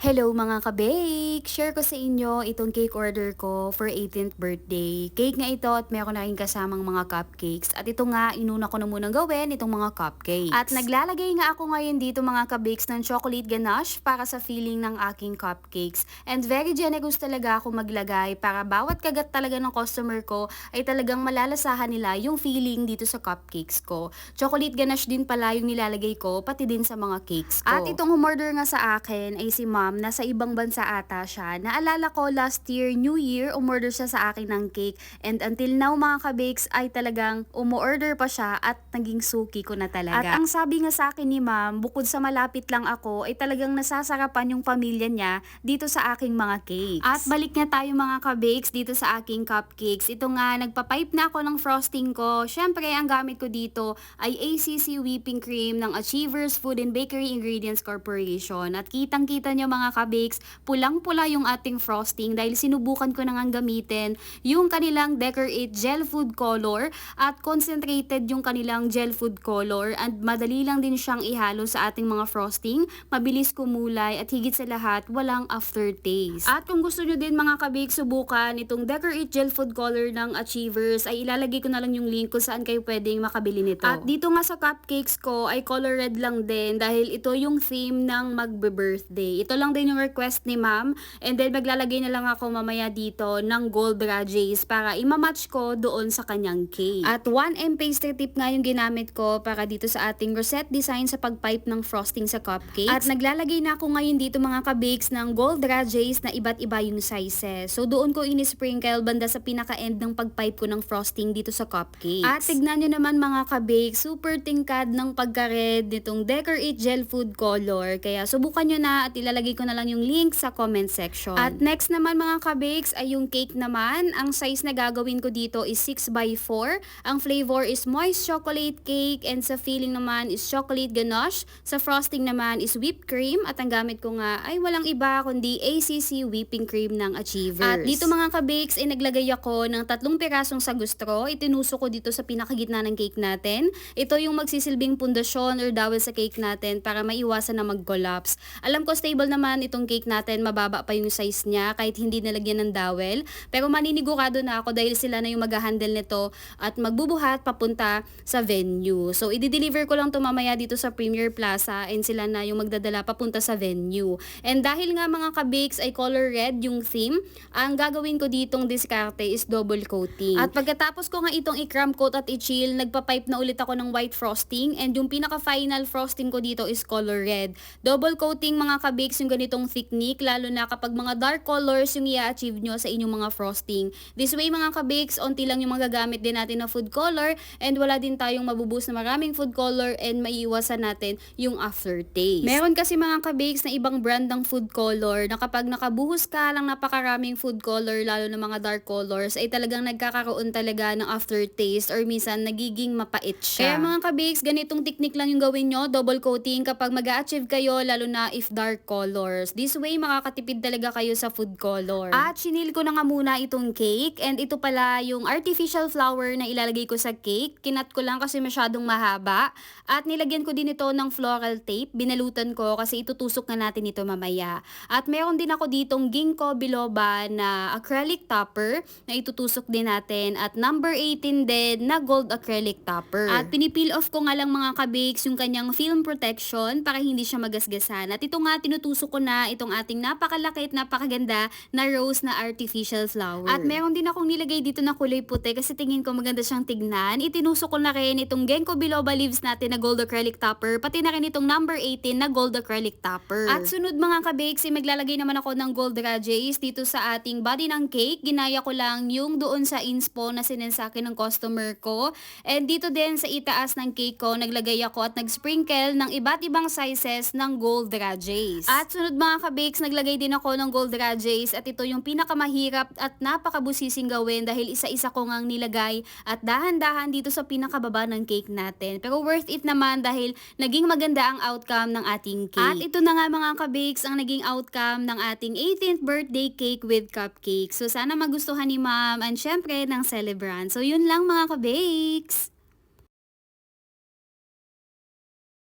Hello mga ka-bake! Share ko sa inyo itong cake order ko for 18th birthday. Cake nga ito at meron na rin kasamang mga cupcakes. At ito nga, inuna ko na munang gawin itong mga cupcakes. At naglalagay nga ako ngayon dito mga ka-bakes ng chocolate ganache para sa filling ng aking cupcakes. And very generous talaga ako maglagay para bawat kagat talaga ng customer ko ay talagang malalasahan nila yung filling dito sa cupcakes ko. Chocolate ganache din pala yung nilalagay ko, pati din sa mga cakes ko. At itong umorder nga sa akin ay si Ma'am, nasa ibang bansa ata siya. Naalala ko last year, New Year, umorder siya sa akin ng cake. And until now mga ka-bakes ay talagang umu-order pa siya at naging suki ko na talaga. At ang sabi nga sa akin ni Ma'am, bukod sa malapit lang ako, ay talagang nasasarapan yung pamilya niya dito sa aking mga cakes. At balik nga tayo mga ka-bakes dito sa aking cupcakes. Ito nga, nagpapipe na ako ng frosting ko. Syempre, ang gamit ko dito ay ACC whipping cream ng Achievers Food and Bakery Ingredients Corporation. At kitang-kita nyo mga ka-bakes, pulang-pula yung ating frosting dahil sinubukan ko na nga gamitin yung kanilang Decorate Gel Food Color at concentrated yung kanilang Gel Food Color, and madali lang din siyang ihalo sa ating mga frosting, mabilis kumulay at higit sa lahat, walang aftertaste. At kung gusto nyo din mga ka-bakes subukan itong Decorate Gel Food Color ng Achievers, ay ilalagay ko na lang yung link kung saan kayo pwedeng makabili nito. At dito nga sa cupcakes ko ay color red lang din dahil ito yung theme ng magbe-birthday. Ito lang din yung request ni Ma'am, and then maglalagay na lang ako mamaya dito ng gold rajes para imamatch ko doon sa kanyang cake. At 1M pastry tip nga yung ginamit ko para dito sa ating rosette design sa pagpipe ng frosting sa cupcakes. At naglalagay na ako ngayon dito mga ka-bakes ng gold rajes na iba't iba yung sizes. So doon ko ini-sprinkle banda sa pinaka-end ng pagpipe ko ng frosting dito sa cupcakes. At tignan nyo naman mga ka-bakes, super tingkad ng pagka-red nitong Decorate Gel Food Color. Kaya subukan nyo na at ilalagay ko na lang yung link sa comment section. At next naman mga ka-bakes ay yung cake naman. Ang size na gagawin ko dito is 6x4. Ang flavor is moist chocolate cake, and sa filling naman is chocolate ganache. Sa frosting naman is whipped cream, at ang gamit ko nga ay walang iba kundi ACC whipping cream ng Achievers. At dito mga ka-bakes ay naglagay ako ng 3 pirasong sagustro. Itinusok ko dito sa pinakagitna ng cake natin. Ito yung magsisilbing pundasyon or dowel sa cake natin para maiwasan na mag-collapse. Alam ko stable naman itong cake natin, mababa pa yung size niya kahit hindi nalagyan ng dowel. Pero maninigurado na ako dahil sila na yung mag-handle nito at magbubuhat papunta sa venue. So i-deliver ko lang to mamaya dito sa Premier Plaza, and sila na yung magdadala papunta sa venue. And dahil nga mga ka-bakes ay color red yung theme, ang gagawin ko ditong diskarte is double coating. At pagkatapos ko nga itong i-cram coat at i-chill, nagpa-pipe na ulit ako ng white frosting, and yung pinaka-final frosting ko dito is color red. Double coating mga ka-bakes yung ganitong technique, lalo na kapag mga dark colors yung i-achieve nyo sa inyong mga frosting. This way mga ka-bakes, onti lang yung magagamit din natin na food color, and wala din tayong mabubus na maraming food color, and maiiwasan natin yung aftertaste. Meron kasi mga ka-bakes na ibang brand ng food color na kapag nakabuhos ka lang napakaraming food color, lalo na mga dark colors, ay talagang nagkakaroon talaga ng aftertaste or minsan nagiging mapait siya. Kaya mga ka-bakes, ganitong technique lang yung gawin nyo, double coating kapag mag-a-achieve kayo, lalo na if dark colors. This way makakatipid talaga kayo sa food color. At chinil ko na nga muna itong cake, and ito pala yung artificial flower na ilalagay ko sa cake. Kinat ko lang kasi masyadong mahaba, at nilagyan ko din ito ng floral tape. Binalutan ko kasi itutusok na natin ito mamaya. At meron din ako ditong ginkgo biloba na acrylic topper na itutusok din natin, at number 18 din na gold acrylic topper. At pinipeel off ko nga lang mga ka-bakes yung kanyang film protection para hindi siya magasgasan. At ito nga, tinutusok ko na itong ating napakalaki at napakaganda na rose na artificial flower. At meron din akong nilagay dito na kulay puti kasi tingin ko maganda siyang tignan. Itinusok ko na rin itong ginkgo biloba leaves natin na gold acrylic topper, pati na rin itong number 18 na gold acrylic topper. At sunod mga ka-bakes, maglalagay naman ako ng gold rajes dito sa ating body ng cake. Ginaya ko lang yung doon sa inspo na sinend sa akin ng customer ko. And dito din sa itaas ng cake ko, naglagay ako at nag-sprinkle ng iba't ibang sizes ng gold rajes. At sunod mga ka-bakes, naglagay din ako ng gold rajes, at ito yung pinakamahirap at napakabusising gawin dahil isa-isa ko ngang nilagay at dahan-dahan dito sa pinakababa ng cake natin. Pero worth it naman dahil naging maganda ang outcome ng ating cake. At ito na nga mga ka-bakes ang naging outcome ng ating 18th birthday cake with cupcake. So sana magustuhan ni Ma'am and syempre ng celebrant. So yun lang mga ka-bakes.